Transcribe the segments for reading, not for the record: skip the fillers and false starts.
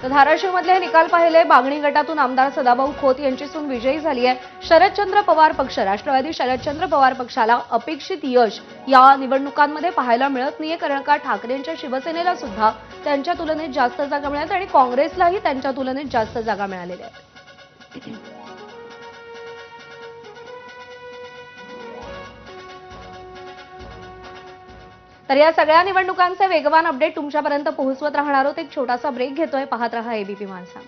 तर धाराशिवमधले निकाल पाहिले। बागणी गटातून आमदार सदाभाऊ खोत यांची सून विजयी झाली आहे। शरदचंद्र पवार पक्ष, राष्ट्रवादी शरदचंद्र पवार पक्षाला अपेक्षित यश या निवडणुकांमध्ये पाहायला मिळत नाहीये, कारण का ठाकरेंच्या शिवसेनेला सुद्धा त्यांच्या तुलनेत जास्त जागा मिळाल्या आणि काँग्रेसलाही त्यांच्या तुलनेत जास्त जागा मिळालेल्या आहेत। तर या सगळ्या निवडणुकांचे वेगवान अपडेट तुमच्यापर्यंत पोहोचवत राहणार आहोत। एक छोटासा ब्रेक घेतोय, पाहत रहा एबीपी माझा।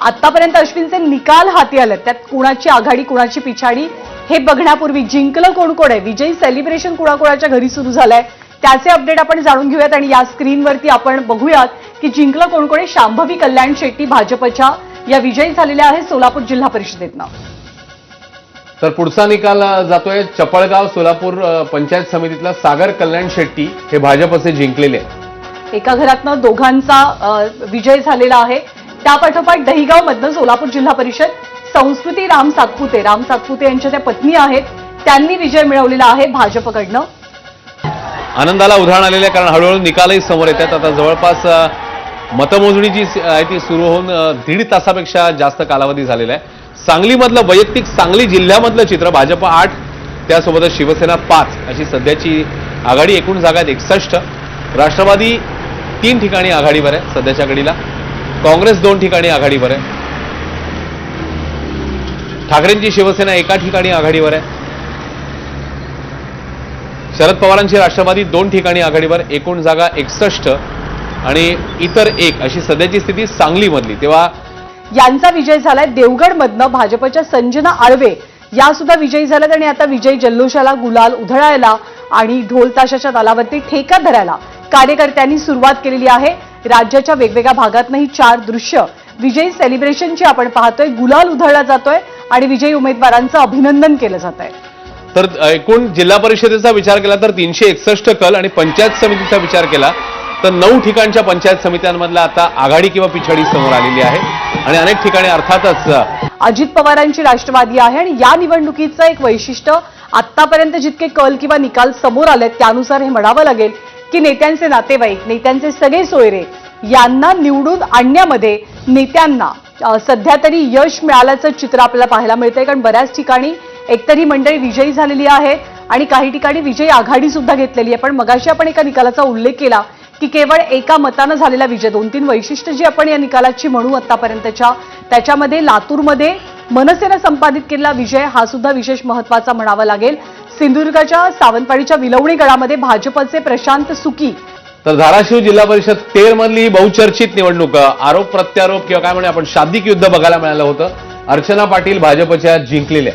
आतापर्यंत अश्विनचे निकाल हाती आले, त्यात कुणाची आघाडी कुणाची पिछाडी हे बघण्यापूर्वी जिंकलं कोण कोण आहे, विजयी सेलिब्रेशन कुणाकुणाच्या घरी सुरू झालंय त्याचे अपडेट आपण जाणून घेऊयात। आणि या स्क्रीनवरती आपण बघूयात की जिंकलं कोण कोण आहे। शांभवी कल्याण शेट्टी भाजपच्या या विजयी झालेल्या आहे सोलापूर जिल्हा परिषदेतनं। तर पुढचा निकाल जातोय चपळगाव सोलापूर पंचायत समितीतला सागर कल्याण शेट्टी हे भाजपचे जिंकलेले आहेत। एका घरातनं दोघांचा विजय झालेला आहे। त्यापाठोपाठ दहिगाव मधनं सोलापूर जिल्हा परिषद संस्कृती राम सातपुते यांच्या त्या पत्नी आहेत, त्यांनी विजय मिळवलेला आहे भाजपकडनं। आनंदाला उधाण आलेले कारण हळूहळू निकालही समोर येतात। आता जवळपास मतमोजणी जी आहे ती सुरू होऊन 1.5 तासापेक्षा जास्त कालावधी झालेला आहे। सांगलीमधलं वैयक्तिक सांगली जिल्ह्यामधलं चित्र भाजप 8, त्यासोबतच शिवसेना 5 अशी सध्याची आघाडी। एकूण जागा 61। राष्ट्रवादी 3 ठिकाणी आघाडीवर आहे सध्याच्या घडीला, काँग्रेस 2 ठिकाणी आघाडीवर आहे, ठाकरेंची शिवसेना एका ठिकाणी आघाडीवर आहे, शरद पवारांची राष्ट्रवादी 2 ठिकाणी आघाडीवर, एकूण जागा 61 आणि इतर 1 अशी सध्याची स्थिती सांगलीमधली। तेव्हा यांचा विजय झालाय। देवगडमधनं भाजपच्या संजना आळवे या सुद्धा विजयी झाल्यात आणि आता विजय जल्लोषाला गुलाल उधळायला आणि ढोल ताशाच्या तालावरती ठेका धरायला कार्यकर्त्यांनी सुरुवात केलेली आहे। राज्याच्या वेगवेगळ्या भागातनंही 4 दृश्य विजयी सेलिब्रेशनची आपण पाहतोय। गुलाल उधळला जातोय आणि विजयी उमेदवारांचं अभिनंदन केलं जात आहे। तर एकूण जिल्हा परिषदेचा विचार केला तर 361 कल आणि पंचायत समितीचा विचार केला तर 9 ठिकाणच्या पंचायत समित्यांमधला आता आघाडी किंवा पिछाडी समोर आलेली आहे आणि अनेक ठिकाणी अर्थातच अजित पवारांची राष्ट्रवादी आहे। आणि या निवडणुकीचं एक वैशिष्ट्य आतापर्यंत जितके कल किंवा निकाल समोर आले त्यानुसार हे म्हणावं लागेल की नेत्यांचे नातेवाईक, नेत्यांचे सगळे सोयरे यांना निवडून आणण्यामध्ये नेत्यांना सध्या तरी यश मिळाल्याचं चित्र आपल्याला पाहायला मिळतंय। कारण बऱ्याच ठिकाणी एकतर ही मंडळी विजयी झालेली आहे आणि काही ठिकाणी विजयी आघाडी सुद्धा घेतलेली आहे। पण मगाशी आपण एका निकालाचा उल्लेख केला की केवळ एका मतानं झालेला विजय। 2-3 वैशिष्ट्य जी आपण या निकालाची म्हणू आतापर्यंतच्या, त्याच्यामध्ये लातूरमध्ये मनसेनं संपादित केलेला विजय हा सुद्धा विशेष महत्वाचा म्हणावा लागेल। सिंधुदुर्गाच्या सावंतवाडीच्या विलवणी गडामध्ये भाजपचे प्रशांत सुकी। तर धाराशिव जिल्हा परिषद 13 मधली बहुचर्चित निवडणूक, आरोप प्रत्यारोप किंवा काय म्हणे आपण शाब्दिक युद्ध बघायला मिळालं होतं। अर्चना पाटील भाजपच्या जिंकलेल्या।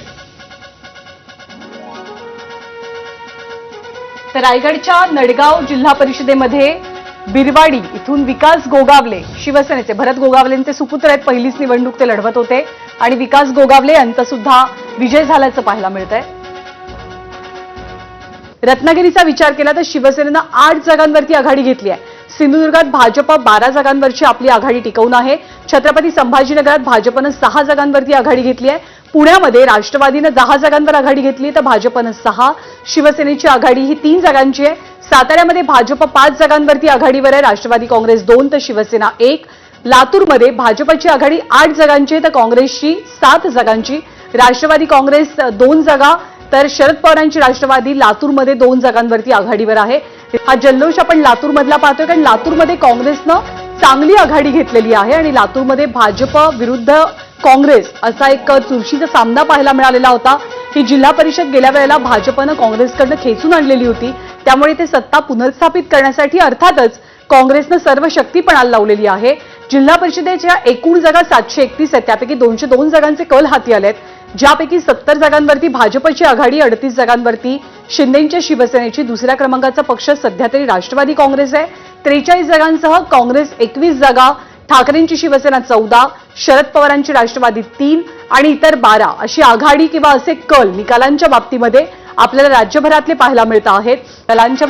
तर रायगडच्या नडगाव जिल्हा परिषदेमध्ये बिरवाडी इथून विकास गोगावले शिवसेनेचे, भरत गोगावलेंचे सुपुत्र आहेत, पहिलीच निवडणूक ते लढवत होते आणि विकास गोगावले यांचा सुद्धा विजय झाल्याचं पाहायला मिळतंय। रत्नागिरीचा विचार केला तर शिवसेनेनं 8 जागांवरती आघाडी घेतली आहे। सिंधुदुर्गात भाजप 12 जागांवरची आपली आघाडी टिकवून आहे। छत्रपती संभाजीनगरात भाजपनं 6 जागांवरती आघाडी घेतली आहे। पुण्यामध्ये राष्ट्रवादीनं 10 जागांवर आघाडी घेतली तर भाजपनं 6, शिवसेनेची आघाडी ही 3 जागांची आहे। साताऱ्यामध्ये भाजप 5 जागांवरती आघाडीवर आहे, राष्ट्रवादी काँग्रेस 2 तर शिवसेना 1। लातूरमध्ये भाजपची आघाडी 8 जागांची आहे तर काँग्रेसची 7 जागांची, राष्ट्रवादी काँग्रेस 2 जागा तर शरद पवारांची राष्ट्रवादी लातूरमध्ये 2 जागांवरती आघाडीवर आहे। हा जल्लोष आपण लातूरमधला पाहतोय कारण लातूरमध्ये काँग्रेसनं चांगली आघाडी घेतलेली आहे आणि लातूरमध्ये भाजप विरुद्ध काँग्रेस असा एक चुरशीचा सामना पाहायला मिळालेला होता। ही जिल्हा परिषद गेल्या वेळेला भाजपनं काँग्रेसकडनं खेचून आणलेली होती, त्यामुळे ते सत्ता पुनर्स्थापित करण्यासाठी अर्थातच काँग्रेसनं सर्व शक्ती पणाला लावलेली आहे। जिल्हा परिषदेच्या एकूण जागा 731 आहेत, त्यापैकी 202 जागांचे कल हाती आलेत, ज्यापैकी 70 जागांवरती भाजपची आघाडी, 38 जागांवरती शिंदेच्या शिवसेनेची, दुसऱ्या क्रमांकाचा पक्ष सध्या तरी राष्ट्रवादी काँग्रेस आहे। 43 जागांसह काँग्रेस 21 जागा, ठाकरेंची शिवसेना 14, शरद पवारांची राष्ट्रवादी 3 आणि इतर 12 अशी आघाडी किंवा असे कल निकालांच्या बाबतीमध्ये आपल्याला राज्यभरातले पाहायला मिळत आहेत। कलांच्या